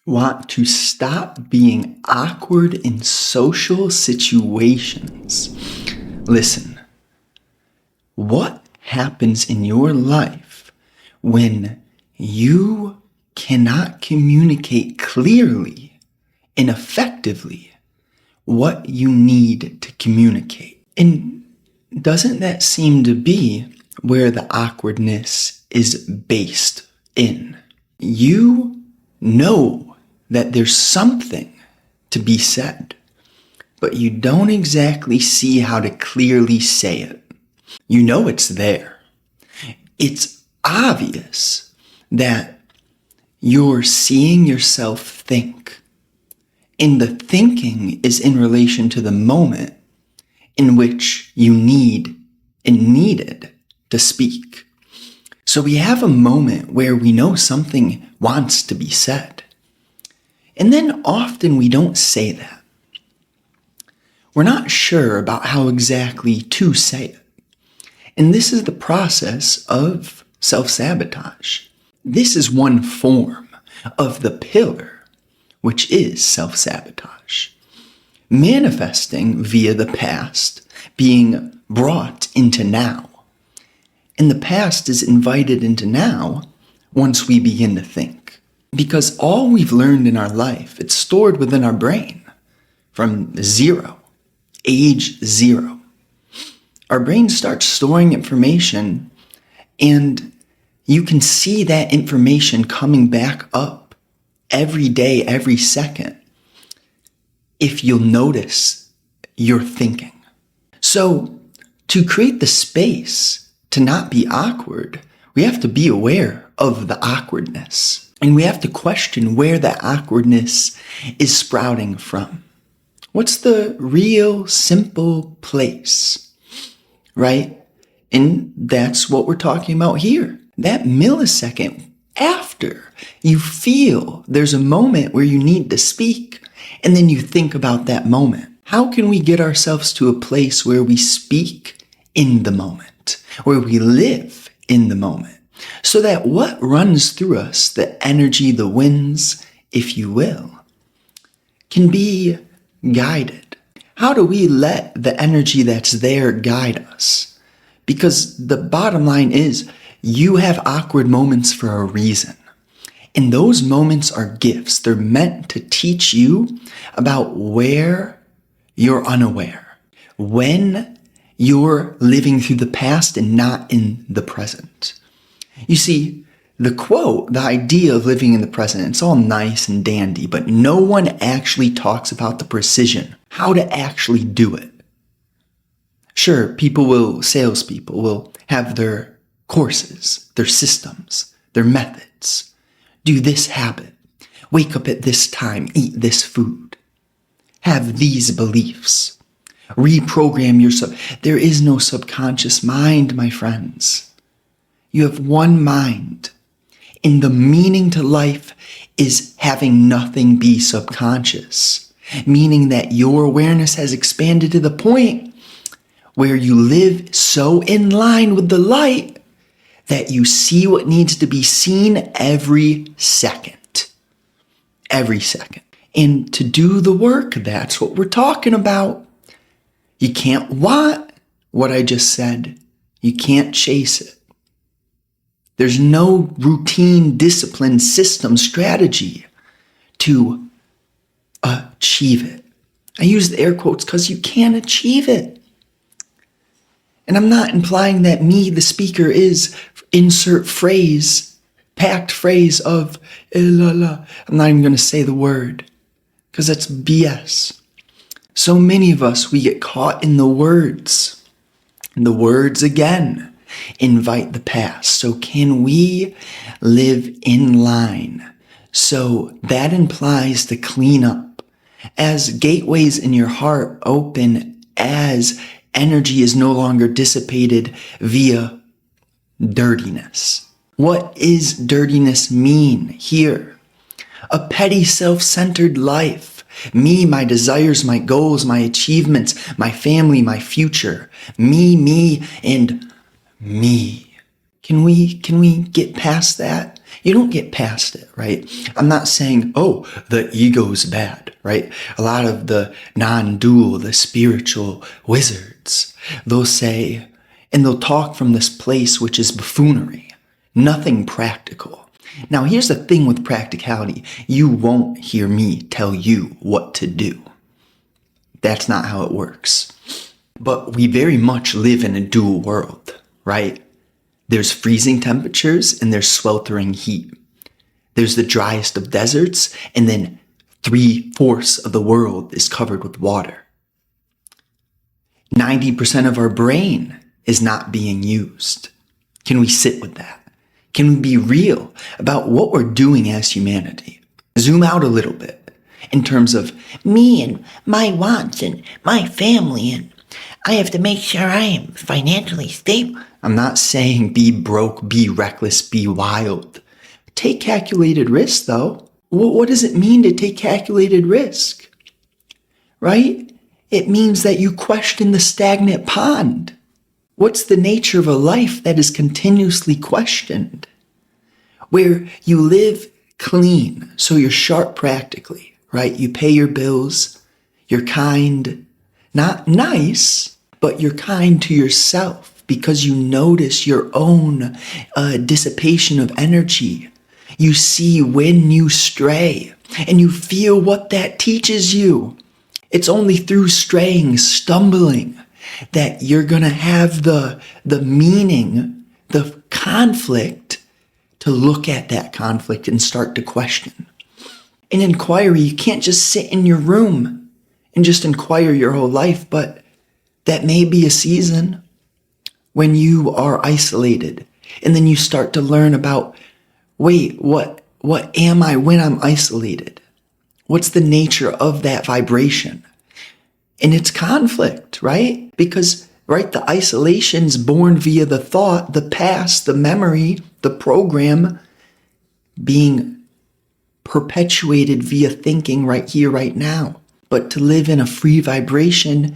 want to stop being awkward in social situations, listen, what happens in your life when you cannot communicate clearly and effectively what you need to communicate? And doesn't that seem to be where the awkwardness is based in? You know that there's something to be said, but you don't exactly see how to clearly say it. You know it's there. It's obvious that you're seeing yourself think, and the thinking is in relation to the moment in which you need and needed to speak. So we have a moment where we know something wants to be said, and then often we don't say that. We're not sure about how exactly to say it. And this is the process of self-sabotage. This is one form of the pillar, which is self-sabotage. Manifesting via the past, being brought into now. And the past is invited into now once we begin to think. Because all we've learned in our life, it's stored within our brain from age zero. Our brain starts storing information, and you can see that information coming back up every day, every second, if you'll notice your thinking. So to create the space to not be awkward, we have to be aware of the awkwardness. And we have to question where that awkwardness is sprouting from. What's the real simple place, right? And that's what we're talking about here. That millisecond after you feel there's a moment where you need to speak, and then you think about that moment. How can we get ourselves to a place where we speak in the moment, where we live in the moment? So that what runs through us, the energy, the winds, if you will, can be guided. How do we let the energy that's there guide us? Because the bottom line is, you have awkward moments for a reason. And those moments are gifts. They're meant to teach you about where you're unaware, when you're living through the past and not in the present. You see, the quote, the idea of living in the present, it's all nice and dandy, but no one actually talks about the precision, how to actually do it. Sure, salespeople will have their courses, their systems, their methods. Do this habit, wake up at this time, eat this food, have these beliefs, reprogram yourself. There is no subconscious mind, my friends. You have one mind, and the meaning to life is having nothing be subconscious, meaning that your awareness has expanded to the point where you live so in line with the light that you see what needs to be seen every second. Every second. And to do the work, that's what we're talking about. You can't want what I just said. You can't chase it. There's no routine, discipline, system, strategy to achieve it. I use the air quotes because you can't achieve it. And I'm not implying that me, the speaker, is insert phrase, packed phrase of la la. I'm not even going to say the word because that's BS. So many of us, we get caught in the words. And the words again invite the past. So can we live in line? So that implies to clean up. As gateways in your heart open, as energy is no longer dissipated via dirtiness. What is dirtiness mean here? A petty self-centered life. Me, my desires, my goals, my achievements, my family, my future. Me, and me. Can we get past that? You don't get past it, right? I'm not saying, oh, the ego's bad, right? A lot of the non-dual, the spiritual wizards, they'll say, and they'll talk from this place which is buffoonery, nothing practical. Now, here's the thing with practicality. You won't hear me tell you what to do. That's not how it works. But we very much live in a dual world, right? There's freezing temperatures and there's sweltering heat. There's the driest of deserts, and then 3/4 of the world is covered with water. 90% of our brain is not being used. Can we sit with that? Can we be real about what we're doing as humanity? Zoom out a little bit in terms of me and my wants and my family, and I have to make sure I am financially stable. I'm not saying be broke, be reckless, be wild. Take calculated risk, though. What does it mean to take calculated risk? Right? It means that you question the stagnant pond. What's the nature of a life that is continuously questioned? Where you live clean, so you're sharp practically, right? You pay your bills, you're kind, not nice, but you're kind to yourself because you notice your own dissipation of energy. You see when you stray, and you feel what that teaches you. It's only through straying, stumbling, that you're going to have the meaning, the conflict, to look at that conflict and start to question. In inquiry, you can't just sit in your room and just inquire your whole life, but that may be a season when you are isolated, and then you start to learn about, wait, what am I when I'm isolated? What's the nature of that vibration? And it's conflict, right? Because, right, the isolation's born via the thought, the past, the memory, the program being perpetuated via thinking right here, right now. But to live in a free vibration,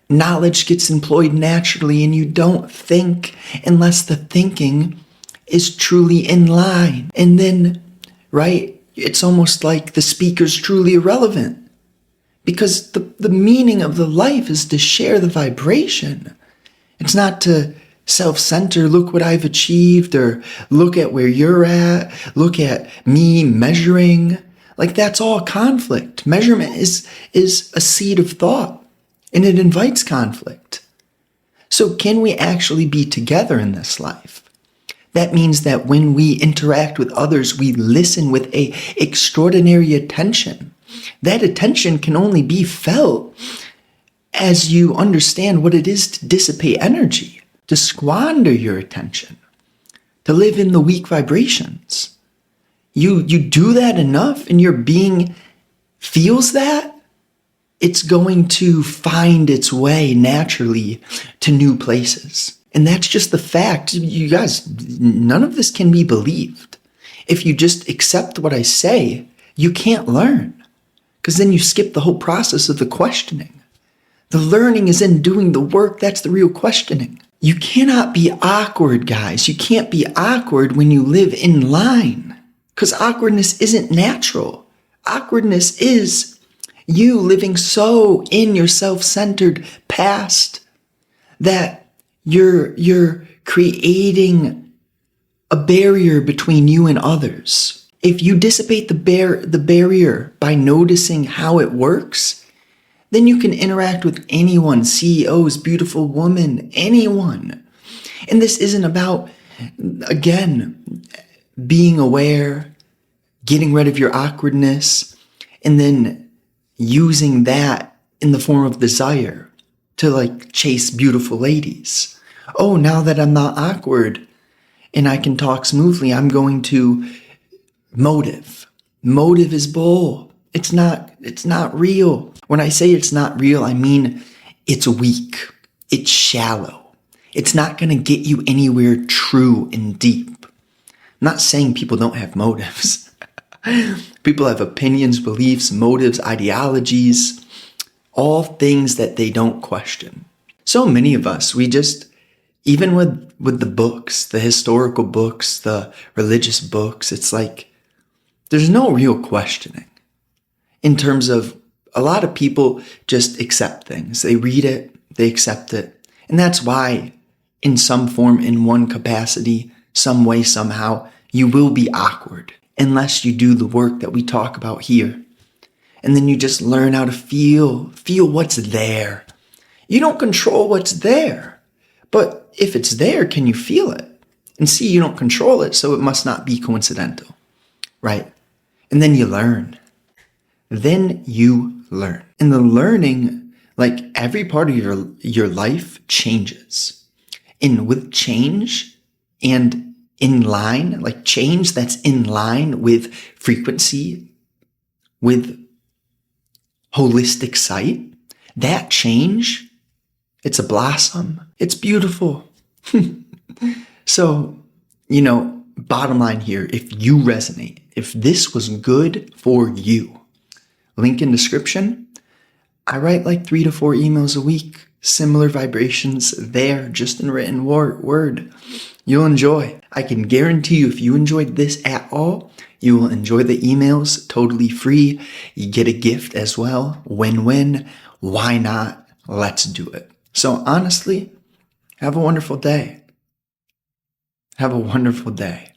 knowledge gets employed naturally, and you don't think unless the thinking is truly in line. And then, right, it's almost like the speaker's truly irrelevant. Because the meaning of the life is to share the vibration. It's not to self-center, look what I've achieved, or look at where you're at, look at me measuring. Like, that's all conflict. Measurement is a seed of thought, and it invites conflict. So can we actually be together in this life? That means that when we interact with others, we listen with an extraordinary attention. That attention can only be felt as you understand what it is to dissipate energy, to squander your attention, to live in the weak vibrations. You do that enough and your being feels that, it's going to find its way naturally to new places. And that's just the fact. You guys, none of this can be believed. If you just accept what I say, you can't learn. Because then you skip the whole process of the questioning. The learning is in doing the work. That's the real questioning. You cannot be awkward, guys. You can't be awkward when you live in line. Because awkwardness isn't natural. Awkwardness is you living so in your self-centered past that you're creating a barrier between you and others. If you dissipate the barrier by noticing how it works, then you can interact with anyone, CEOs, beautiful woman, anyone. And this isn't about, again, being aware, getting rid of your awkwardness, and then using that in the form of desire to like chase beautiful ladies. Oh, now that I'm not awkward and I can talk smoothly, I'm going to motive. Motive is bull. It's not real. When I say it's not real, I mean it's weak. It's shallow. It's not going to get you anywhere true and deep. I'm not saying people don't have motives. People have opinions, beliefs, motives, ideologies, all things that they don't question. So many of us, we just Even with the books, the historical books, the religious books, it's like there's no real questioning in terms of a lot of people just accept things. They read it, they accept it. And that's why in some form, in one capacity, some way, somehow, you will be awkward unless you do the work that we talk about here. And then you just learn how to feel what's there. You don't control what's there, but if it's there, can you feel it? And see, you don't control it, so it must not be coincidental, right? And then you learn. Then you learn. And the learning, like every part of your life changes. And with change and in line, like change that's in line with frequency, with holistic sight, that change, it's a blossom. It's beautiful. So, bottom line here, if you resonate, if this was good for you, link in description. I write like 3 to 4 emails a week, similar vibrations there, just in written word. You'll enjoy. I can guarantee you, if you enjoyed this at all, you will enjoy the emails totally free. You get a gift as well. Win-win. Why not? Let's do it. So honestly, have a wonderful day. Have a wonderful day.